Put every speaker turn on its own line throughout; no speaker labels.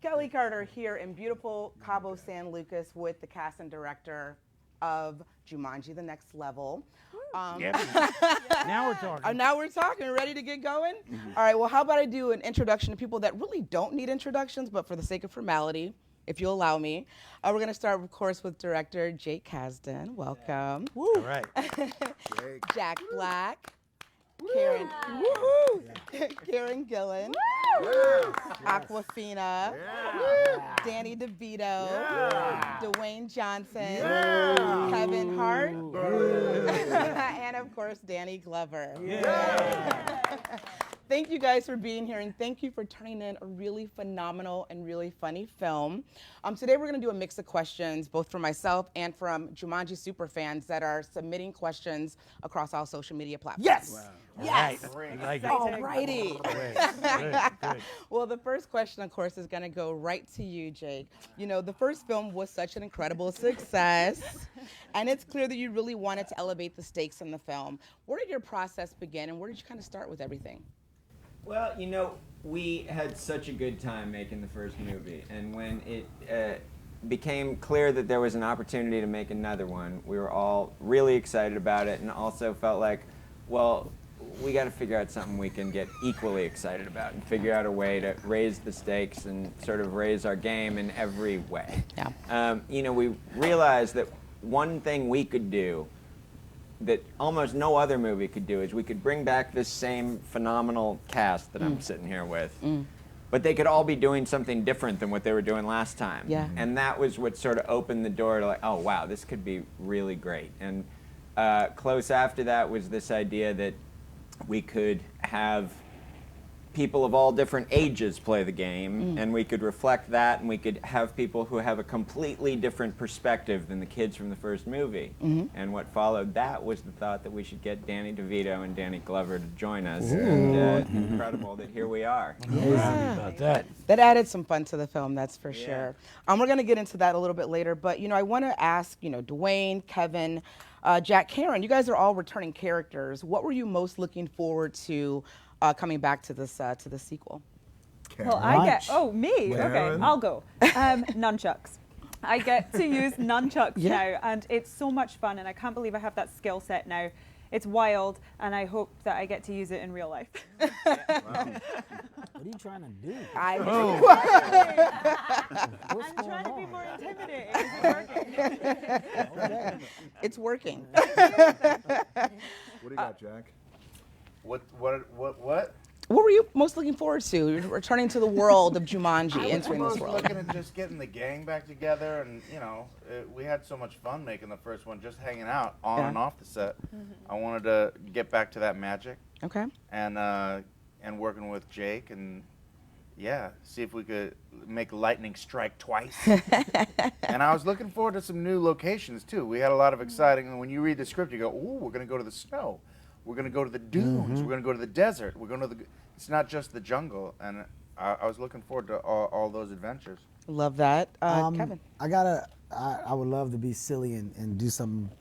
Kelly Carter here in beautiful Cabo San Lucas with the cast and director of Jumanji: The Next Level.
Now we're talking.
Now we're talking. Ready to get going? All right. Well, how about I do an introduction to people that really don't need introductions, but for the sake of formality, if you'll allow me, we're going to start, of course, with director Jake Kasdan. Welcome.
Woo. All right.
Jack Black. Karen, Karen Gillan, Aquafina, Danny DeVito, Dwayne Johnson, Kevin Hart, and of course Danny Glover. Thank you guys for being here, and thank you for turning in a really phenomenal and really funny film. Today we're going to do a mix of questions, both from myself and from Jumanji superfans that are submitting questions across all social media platforms.
Yes!
Wow.
Yes!
Right.
Like
All righty.
Good.
Well, the first question, of course, is going to go right to you, Jake. You know, the first film was such an incredible success, and it's clear that you really wanted to elevate the stakes in the film. Where did your process begin, and where did you kind of start with everything?
Well, you know, we had such a good time making the first movie, and when it became clear that there was an opportunity to make another one, we were all really excited about it and also felt like, well, we got to figure out something we can get equally excited about and figure out a way to raise the stakes and sort of raise our game in every way.
Yeah.
You know, we realized that one thing we could do that almost no other movie could do is we could bring back this same phenomenal cast that I'm sitting here with, but they could all be doing something different than what they were doing last time.
Yeah.
And that was what sort of opened the door to like, oh wow, this could be really great. And close after that was this idea that we could have people of all different ages play the game, and we could reflect that, and we could have people who have a completely different perspective than the kids from the first movie. And what followed that was the thought that we should get Danny DeVito and Danny Glover to join us. And incredible that here we are.
Yeah. About that.
That added some fun to the film, that's for sure. We're going to get into that a little bit later, but you know, I want to ask, you know, Dwayne, Kevin, Jack, Karen, you guys are all returning characters. What were you most looking forward to coming back to this sequel?
Well, I get, me, okay, I'll go. Nunchucks. I get to use nunchucks now, and it's so much fun, and I can't believe I have that skill set now. It's wild, and I hope that I get to use it in real life.
What are you trying to do?
I'm trying to be more intimidating. Is it working?
It's working.
What do you got, Jack?
What?
What were you most looking forward to? Returning to the world of Jumanji, entering
I
this
was
world.
looking at just getting the gang back together, and you know, we had so much fun making the first one, just hanging out on and off the set. I wanted to get back to that magic.
Okay.
And working with Jake, and see if we could make lightning strike twice. And I was looking forward to some new locations too. We had a lot of exciting. And when you read the script, you go, "Ooh, we're going to go to the snow. We're going to go to the dunes. We're going to go to the desert. We're going to it's not just the jungle." And I was looking forward to all those adventures.
Love that. Kevin.
I would love to be silly and do something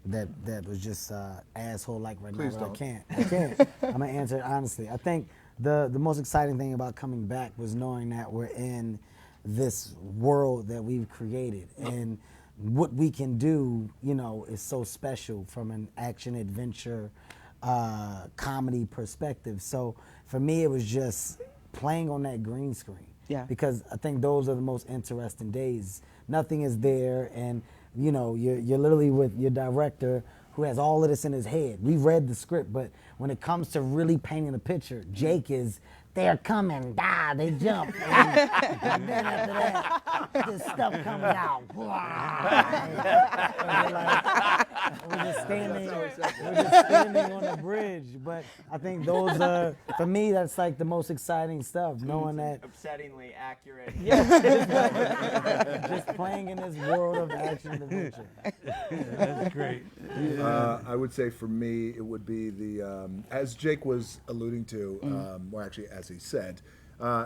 that was just asshole like right
Please
now, but
don't.
I can't. I'm gonna answer it honestly. I think the most exciting thing about coming back was knowing that we're in this world that we've created, and what we can do, you know, is so special from an action adventure comedy perspective. So for me, it was just playing on that green screen.
Yeah.
Because I think those are the most interesting days. Nothing is there, and you know, you're literally with your director who has all of this in his head. We read the script, but when it comes to really painting a picture, Jake is, they're coming, they jump. And then after that, this stuff comes out. We're just standing on the bridge. But I think those are, for me, that's like the most exciting stuff, knowing that.
Upsettingly accurate.
Just playing in this world of action and adventure.
That's great.
I would say for me, it would be the, as Jake was alluding to, or actually as he said,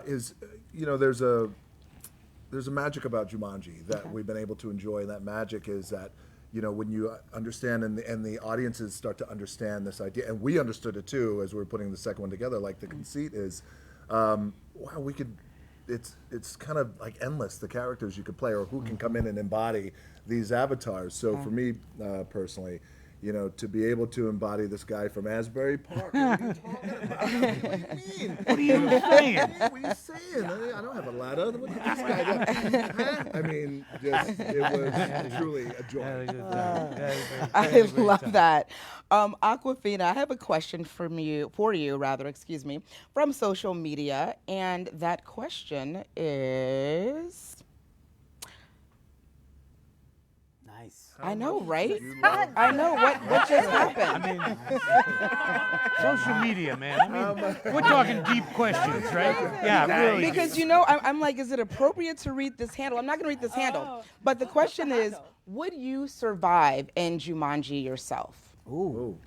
is, you know, there's a magic about Jumanji that we've been able to enjoy, and that magic is that, you know, when you understand and the audiences start to understand this idea, and we understood it too as we were putting the second one together, like the conceit is, wow, we could it's kind of like endless, the characters you could play or who can come in and embody these avatars. So for me personally, you know, to be able to embody this guy from Asbury Park. What are you talking about? What do you mean?
What are you saying?
What are you saying? I don't have a ladder. What did this guy do? Huh? I mean, just, it was truly a joy.
I love that. Aquafina, I have a question for you, from social media, and that question is.
Nice.
I know, right? I know what just happened.
I mean, social media, man. I mean, we're talking deep questions, right? Yeah, really.
Because you know, I'm like, is it appropriate to read this handle? I'm not going to read this handle, but the question is, would you survive in Jumanji yourself?
Ooh.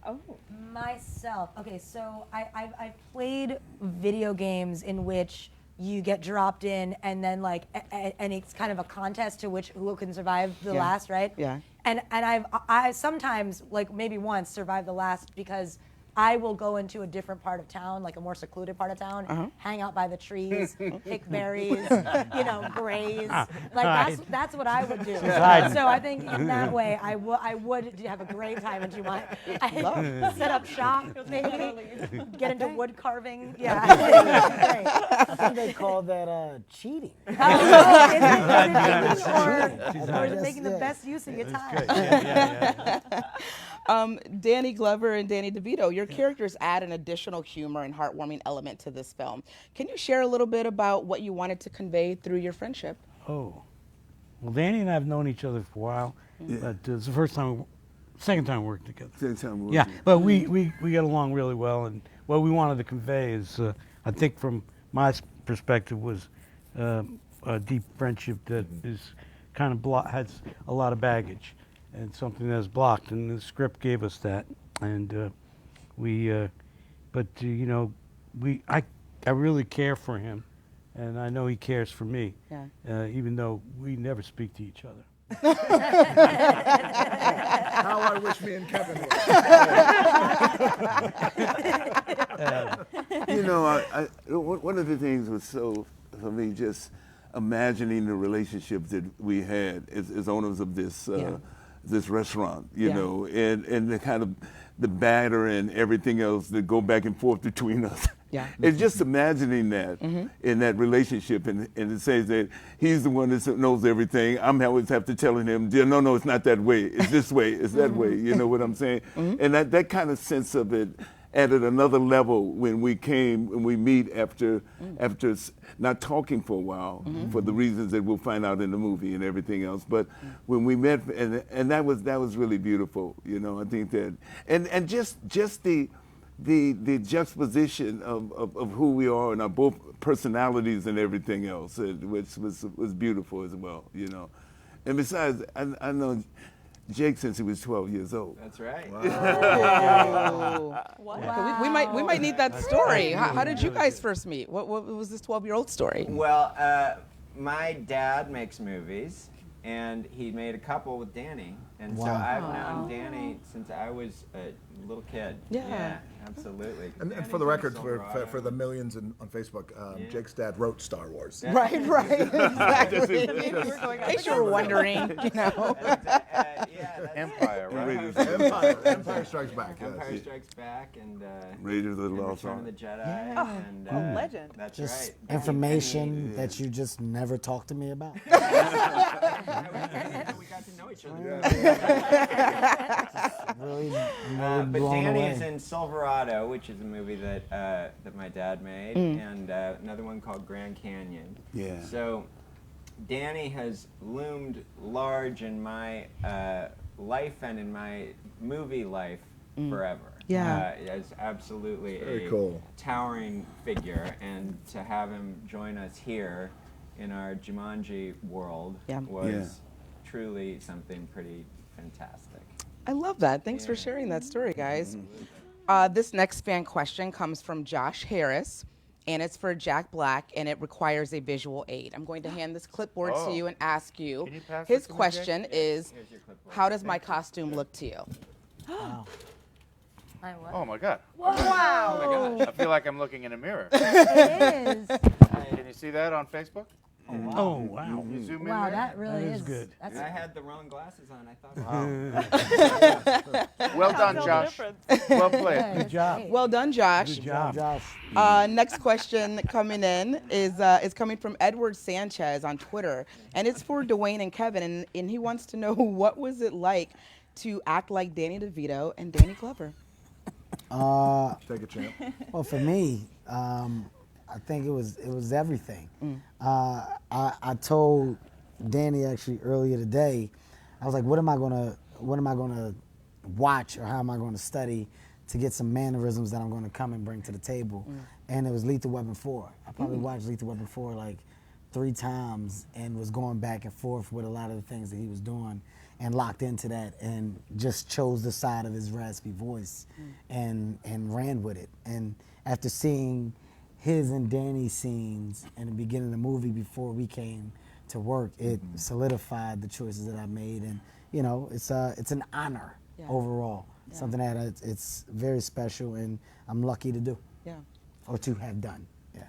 Myself. Okay, so I've played video games in which you get dropped in and then like and it's kind of a contest to who can survive the last, right?
Yeah.
And I sometimes, like maybe once, survived the last because I will go into a different part of town, like a more secluded part of town, hang out by the trees, pick berries, you know, graze. Like that's what I would do. So I think in that way, I would have a great time in Jumanji. I set up shop, maybe get into wood carving. Yeah, great.
I think they call that cheating.
Or making the best use of your time.
Danny Glover and Danny DeVito, your characters add an additional humor and heartwarming element to this film. Can you share a little bit about what you wanted to convey through your friendship?
Oh, well, Danny and I have known each other for a while, but it's the second time we worked together. Yeah, but we get along really well, and what we wanted to convey is, I think from my perspective, was a deep friendship that is kind of has a lot of baggage and something that's blocked, and the script gave us that, and you know, I really care for him, and I know he cares for me, even though we never speak to each other.
How I wish me and Kevin were.
You know, one of the things was so, for me, just imagining the relationship that we had as owners of this this restaurant, you know, and the kind of the banter and everything else that go back and forth between us.
Yeah.
It's just imagining that in that relationship, and it says that he's the one that knows everything. I'm always have to telling him, no, it's not that way. It's this way. It's that way. You know what I'm saying? And that kind of sense of it added another level when we meet after not talking for a while for the reasons that we'll find out in the movie and everything else. But when we met, and that was really beautiful. You know, I think that and just the juxtaposition of who we are and our both personalities and everything else, which was beautiful as well. You know, and besides, I know Jake since he was 12 years old.
That's right.
Wow.
Wow.
We might need that story. How did you guys first meet? What was this 12-year-old story?
Well, my dad makes movies, and he made a couple with Danny, and so I've known Danny since I was a little kid.
Yeah.
Absolutely.
And for the record, for the millions on Facebook, Jake's dad wrote Star Wars.
Right, exactly. In case you were wondering, you know.
Empire, right?
Empire Strikes Back.
Empire Strikes Back and
Raiders of the Lost
Return of
Ark.
the Jedi. And,
legend.
That's
Just
right.
information that you just never talked to me about.
We got to know each other.
Really,
But
blown
Danny
away.
is in Silverado, which is a movie that that my dad made, and another one called Grand Canyon.
Yeah.
So Danny has loomed large in my life and in my movie life forever.
Yeah.
As absolutely
Very
a
cool.
towering figure, and to have him join us here in our Jumanji world was truly something pretty fantastic.
I love that. Thanks for sharing that story, guys. This next fan question comes from Josh Harris, and it's for Jack Black, and it requires a visual aid. I'm going to hand this clipboard to you and ask you.
Can you pass
His
it to me,
question is,
Here's your clipboard.
how does my costume look to you?
Wow.
Oh my God.
Wow.
I feel like I'm looking in a mirror.
It is.
Can you you see that on Facebook?
Oh, wow.
You zoom in
Wow,
there?
that really
That is
is
good.
That's
I had the wrong glasses on. I thought.
Well done,
Tell the
Josh.
difference.
Well played.
good
job.
Well done, Josh.
Good job.
Josh.
Next question coming in is coming from Edward Sanchez on Twitter, and it's for Dwayne and Kevin, and he wants to know what was it like to act like Danny DeVito and Danny Glover.
Take a champ.
Well, for me, I think it was everything. I told Danny actually earlier today, I was like, what am I gonna watch, or how am I gonna study to get some mannerisms that I'm gonna come and bring to the table? And it was Lethal Weapon 4. I probably watched Lethal Weapon 4 like 3 times and was going back and forth with a lot of the things that he was doing, and locked into that, and just chose the side of his raspy voice and ran with it. And after seeing his and Danny's scenes in the beginning of the movie before we came to work, it solidified the choices that I made. And you know, it's an honor overall. Something that it's very special, and I'm lucky to do.
Yeah.
Or to have done. Yeah.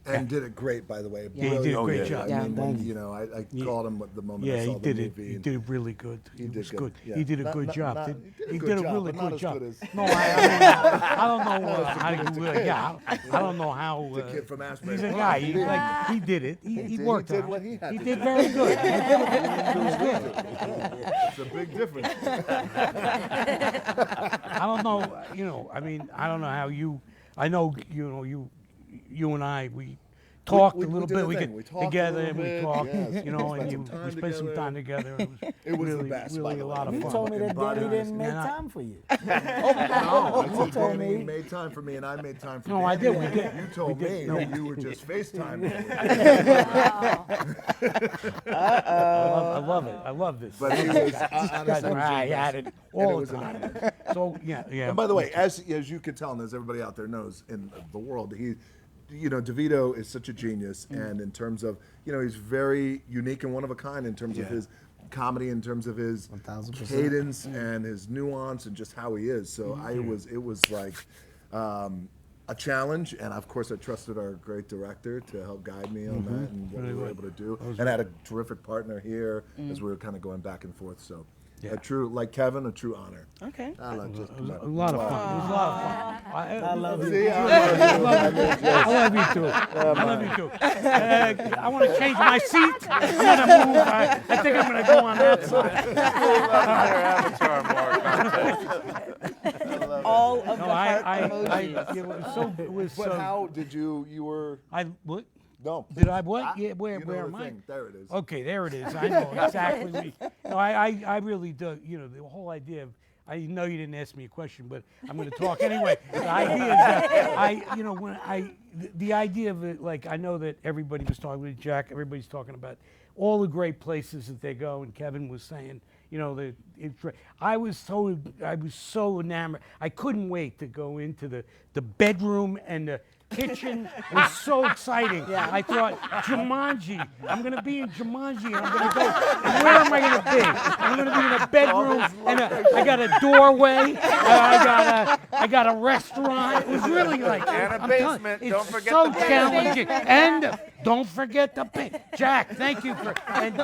And did it great, by the way.
Yeah.
He did a
Brilliant.
great
I
job.
Yeah.
mean,
Thank you.
you know, I called him the moment
Yeah,
I saw
he did
the
it.
movie.
He
and
did it really good.
He
It
did
was
good.
good.
Yeah.
He did a
Not-
good
not-
job.
not-
He
good
did a
job,
really
but not
good
as
job.
good as-
No, I don't know how you. I don't know how.
The kid from Asbury
He's a
Park.
guy.
He
He,
did.
like, he did it. He
did.
worked
He did
on
what
it.
he had
He
to
did
do.
very good. He was good.
It's a big difference.
I don't know. You know, I mean, I don't know how you. I know. You and I. We talked
we
a little
did
bit.
a
We
thing.
get
We talked a
together
little
and we
bit,
talked.
yes.
You know,
Spent
and
some
we
time
spent some
together.
time together. It was,
It was
really,
the best, by
really
the
a
way.
lot of
You
fun.
told me that Danny
Embodied
didn't make
And I-
time for you.
I
You
said
told
Danny
me.
made time for me, and I made time for
No,
Danny.
I did. We did.
You told
We did.
me
No.
that you were just FaceTiming.
I love it. I love this.
But he was
Guys
honestly,
are
it was
at it
And
all
it
the
was an
time. So yeah.
And by the way, as you can tell, and as everybody out there knows in the world, DeVito is such a genius, and in terms of, he's very unique and one of a kind in terms of his comedy, in terms of his
1000%.
cadence and his nuance and just how he is. So it was like a challenge, and of course I trusted our great director to help guide me on that and what we were able to do, and I had a terrific partner here as we were kind of going back and forth. So. A true, like Kevin, a true honor.
Okay.
I love
It was a lot of fun. It was a lot of fun.
I love you.
See, I love you.
I love you too. I love you too. I want to change my seat. I'm gonna move. I think I'm gonna go on that side.
All of
No,
the heart emojis.
it was so.
But how did you were?
What?
No.
Did I what? Yeah, where
You know
am
the
I?
thing. There it is.
Okay, there it is. I know exactly. No, I really do. The whole idea of. I know you didn't ask me a question, but I'm going to talk anyway. The idea is that the idea of it, like I know that everybody was talking with Jack. Everybody's talking about all the great places that they go, and Kevin was saying, I was so enamored. I couldn't wait to go into the bedroom and the kitchen. It was so exciting. Yeah. I thought, Jumanji. I'm going to be in Jumanji, and I'm going to go. And where am I going to be? I'm going to be in a bedroom, and I got a doorway. I got a restaurant. It was really like
And a
I'm
basement.
telling-
Don't
it's
forget
so
the basement.
challenging. And don't forget the Jack. Thank you for. And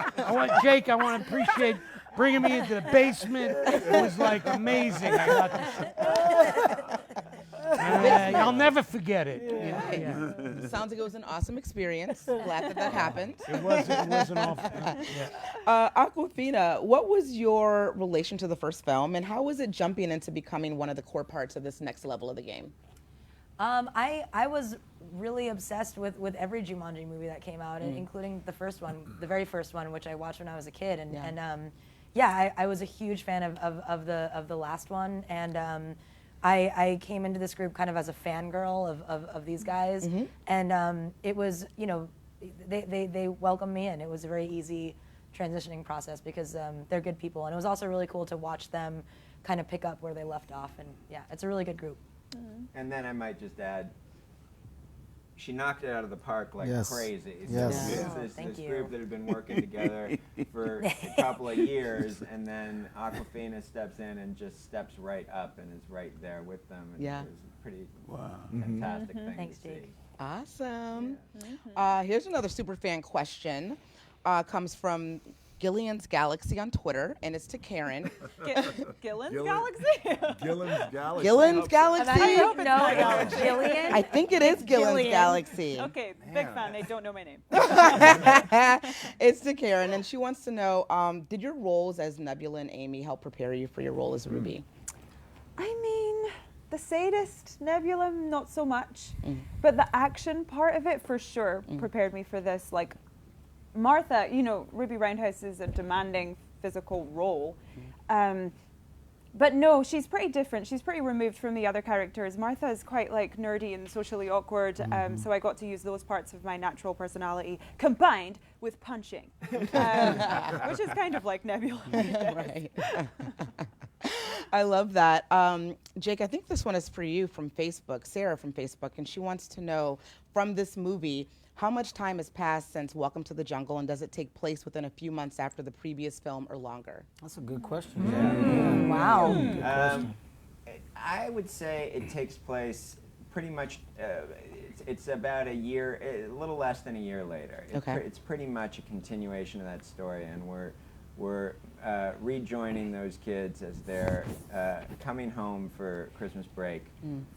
Jake. I want to appreciate. Bringing me into the basement, it was like amazing. I got this. I'll never forget it. Yeah.
Sounds like it was an awesome experience. Glad that happened.
It was an awful. Yeah.
Aquafina, what was your relation to the first film, and how was it jumping into becoming one of the core parts of this next level of the game?
I was really obsessed with every Jumanji movie that came out, including the first one, the very first one, which I watched when I was a kid, I was a huge fan of the last one, and I came into this group kind of as a fangirl of these guys, and it was, they welcomed me in. It was a very easy transitioning process because they're good people, and it was also really cool to watch them kind of pick up where they left off, and yeah, it's a really good group.
And then I might just add, she knocked it out of the park like
Yes.
crazy.
Yes.
So
Yeah.
this
Thank you.
group that had been working together for a couple of years, and then Aquafina steps in and just steps right up and is right there with them. And
Yeah.
it was a pretty fantastic thing
Thanks,
to see.
Jake.
Awesome. Here's another super fan question. Comes from Gillian's Galaxy on Twitter, and it's to Karen.
Gillen's
Gillen-
Galaxy?
Gillen's Galaxy.
Gillian's Galaxy?
I
hope it's not
no, Gillian.
I think it is Gillian's
Gillian.
Galaxy.
Okay, big fan. They don't know my name.
It's to Karen, and she wants to know, did your roles as Nebula and Amy help prepare you for your role as Ruby?
I mean, the sadist Nebula, not so much. But the action part of it, for sure, prepared me for this. Like, Martha, you know, Ruby Roundhouse is a demanding physical role. But no, she's pretty different. She's pretty removed from the other characters. Martha is quite like nerdy and socially awkward. So I got to use those parts of my natural personality combined with punching, which is kind of like Nebula.
Right. I love that. Jake, I think this one is for you from Facebook, Sarah from Facebook, and she wants to know from this movie, how much time has passed since Welcome to the Jungle, and does it take place within a few months after the previous film or longer?
That's a good question.
Wow.
I would say it takes place pretty much, it's about a year, a little less than a year later. It's pretty much a continuation of that story, and we're rejoining those kids as they're coming home for Christmas break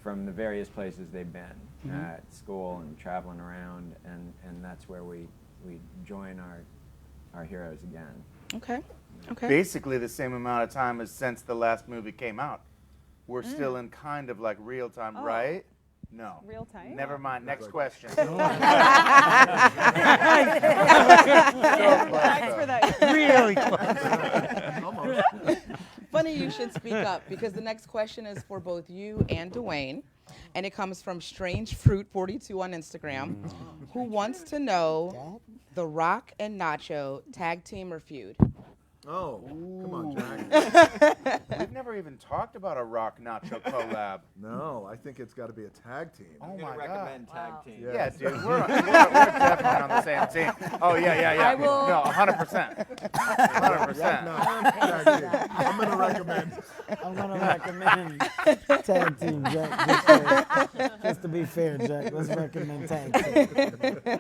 from the various places they've been, at school and traveling around, and that's where we join our heroes again.
Okay.
Basically the same amount of time as since the last movie came out. We're still in kind of like real time, right? No.
Real time?
Never mind. Next question.
Thanks for that.
Really close.
Almost.
Funny you should speak up, because the next question is for both you and Dwayne, and it comes from Strange Fruit 42 on Instagram, who wants to know The Rock and Nacho tag team or feud.
Oh, come on, Jack.
We've never even talked about a Rock Nacho collab.
No, I think it's got to be a tag team.
Oh
I'm
my
gonna recommend tag team.
Yeah, dude, we're definitely on the same team. Oh yeah.
I will-
No, 100%. 100%.
No, tag team. I'm going to recommend.
I'm gonna recommend tag team, Jack. Just to be fair, Jack, let's recommend tag team.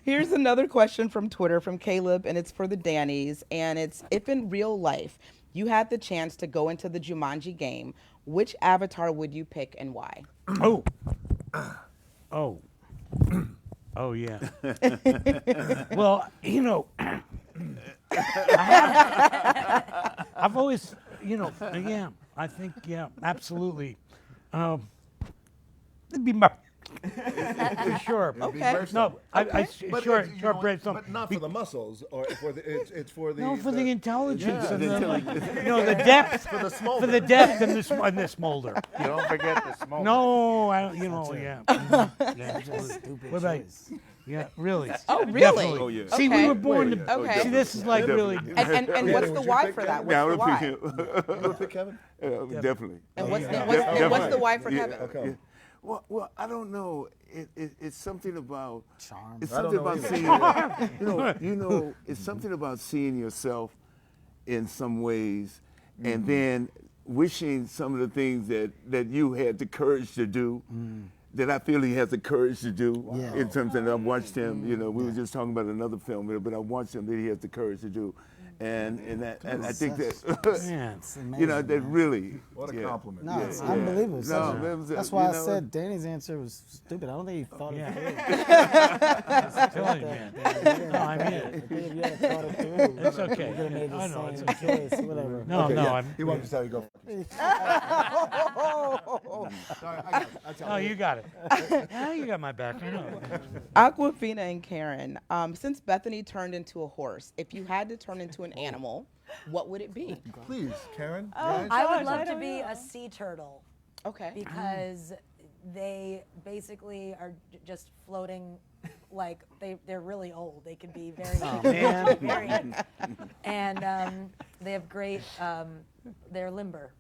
Here's another question from Twitter from Caleb, and it's for the Dannies, and it's, if in real life you had the chance to go into the Jumanji game, which avatar would you pick and why?
Oh yeah. Well, you know, I've always, you know, yeah, I think, yeah, absolutely. It'd be my, for sure.
Okay.
No,
But
short
you know,
bread.
but not for the muscles, or for the. It's for the.
No, for the intelligence and the,
intelligence.
you know, the depth.
For the smolder.
For the depth and the smolder.
Don't forget the smoke.
No, I don't, you know, yeah. Yeah.
Stupid
What about
choice.
Yeah, really.
Oh, really?
Definitely.
Oh, yeah.
See,
Okay.
we were born to.
Okay.
See, this is like really.
And what's the
Would you
why
pick
for that?
Kevin?
What's
Yeah, I
the
would
why?
pick him.
You would pick Kevin?
Definitely.
And what's
Definitely.
the why for
Yeah.
Kevin?
Okay.
Yeah. Well, I don't know. It's something about
Charm.
It's
I don't
something
know
about
either.
seeing. You know. It's something about seeing yourself in some ways, and then wishing some of the things that you had the courage to do. That I feel he has the courage to do
Yeah.
in terms of, I've watched him, you know, we were just talking about another film, but I watched him that he has the courage to do. And I think that,
Yeah.
It's amazing,
you know, that
man.
really.
What a
yeah.
compliment.
No, it's
Yeah.
unbelievable.
No,
So
it was a-
that's why
you
I
know,
said Danny's answer was stupid. I don't think he thought it
Yeah.
through.
I'm telling you, man. No, I mean
I
it.
think if you had thought it through,
It's okay.
you could have made
I know, it's
the same
okay.
choice, whatever.
No,
Okay,
no,
yeah.
I'm.
He wanted to tell you go. Sorry, I tell
No,
you.
you got it. Yeah, you got my back. I know.
Aquafina and Karen, since Bethany turned into a horse, if you had to turn into an animal, what would it be?
Please, Karen.
Oh,
guys.
I would
Gosh, I
love to
don't
be
know.
a sea turtle
Okay.
because they basically are just floating, like they're really old. They can be very,
man.
very, and they have great. They're limber.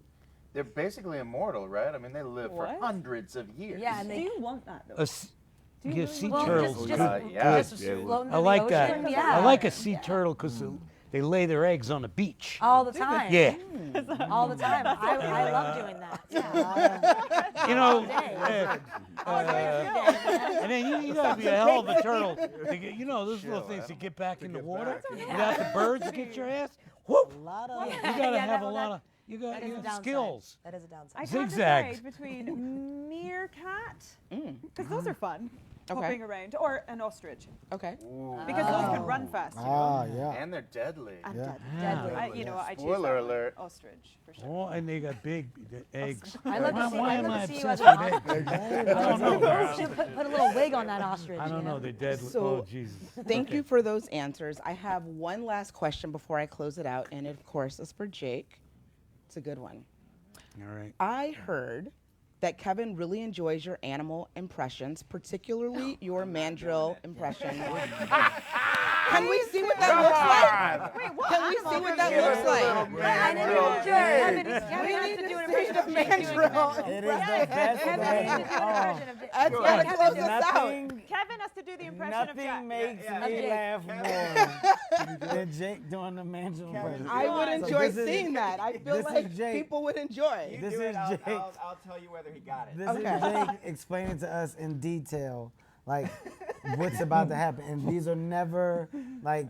They're basically immortal, right? I mean, they live for
What?
hundreds of years.
Yeah, and
Do
they
you want that though?
A sea
really
sea
well,
turtle.
just,
is
just,
good.
yeah.
just
Yeah.
floating
I
in
like
the
that.
ocean. Yeah.
I like a sea turtle because they lay their eggs on the beach.
all the time.
Yeah.
all the time. I love doing that. Yeah.
You know,
day.
And then you gotta be a hell of a turtle to get, those little things to get back in the water without the birds to get your ass. Whoop! You gotta have a lot of. You got skills.
That is a downside.
I can't
Zigzags.
decide between meerkat, because those are fun, hopping around, or an ostrich,
Okay.
because those can run fast.
Yeah.
And they're deadly.
And
Deadly.
I choose
Spoiler
that
alert.
one, ostrich for sure.
Oh, and they got big eggs.
I love to see,
Why
I
am
love
I
to see you as
obsessed
an
with eggs?
ostrich.
I don't know.
Should put a little wig on that ostrich.
I don't know. They're deadly.
So-
Oh, Jesus.
Thank you for those answers. I have one last question before I close it out, and it, of course, is for Jake. It's a good one.
All right.
I heard that Kevin really enjoys your animal impressions, particularly your mandrill impression. Can we see what that looks like?
Wait, what?
Can we see what that looks like?
Kevin has to do an impression of Jake doing a mandrill.
It is the best
Kevin
thing.
has to do an impression of Jake.
That's gotta
Kevin
close
do
us
it.
Nothing,
Kevin has to do the impression of Jack.
nothing makes
Of
me
Jake.
laugh more than Jake doing the mandrill impression.
I would
So
enjoy
this is-
seeing that. I feel
this is
like
Jake.
people would enjoy.
This
Do it,
is
I'll
Jake.
tell you whether he got it.
This
Okay.
is Jake explaining to us in detail, like, what's about to happen. And these are never, like,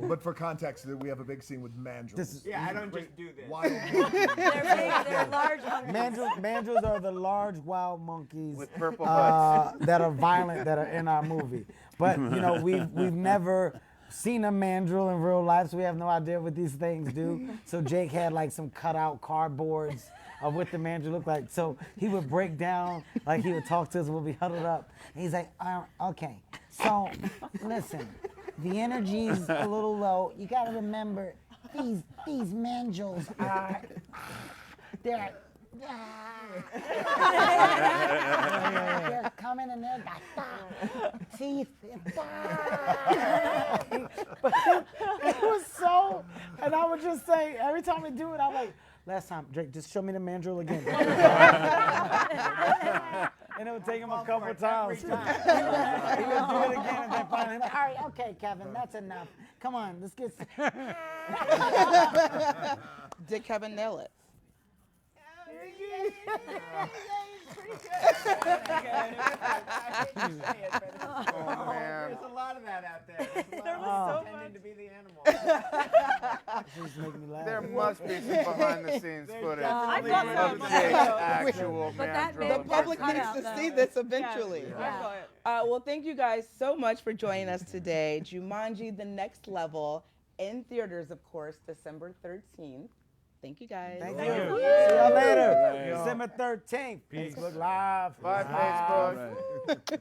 But for context, we have a big scene with mandrills.
This is-
Yeah, I don't just do this.
Wild
They're large monkeys.
mandrills are the large wild monkeys
With purple butts.
that are violent that are in our movie. But we've never seen a mandrill in real life, so we have no idea what these things do. So Jake had like some cutout cardboards of what the mandrill looked like. So he would break down, like he would talk to us, we'll be huddled up. And he's like, okay, so listen, the energy's a little low. You gotta remember, these mandrills are, they're coming and they're got teeth. But it was so, and I would just say, every time we do it, I'm like, last time, Drake, just show me the mandrill again. And it would take him a couple times. He would do it again, and then finally, like, all right, okay, Kevin, that's enough. Come on, let's get.
Did Kevin nail it?
Oh, man.
There's a lot of that out there.
There was so
Pretending
much.
to be the animal.
Just make me laugh.
There must be some behind-the-scenes footage
I've got
of
some.
Jake's actual
But that
mandrill.
made
The public
cut
needs
out,
to
though.
see this eventually.
Yeah.
Well, thank you guys so much for joining us today. Jumanji: The Next Level in theaters, of course, December 13th. Thank you guys.
Thank you. See y'all later. December 13th. Facebook Live.
Bye, Facebook.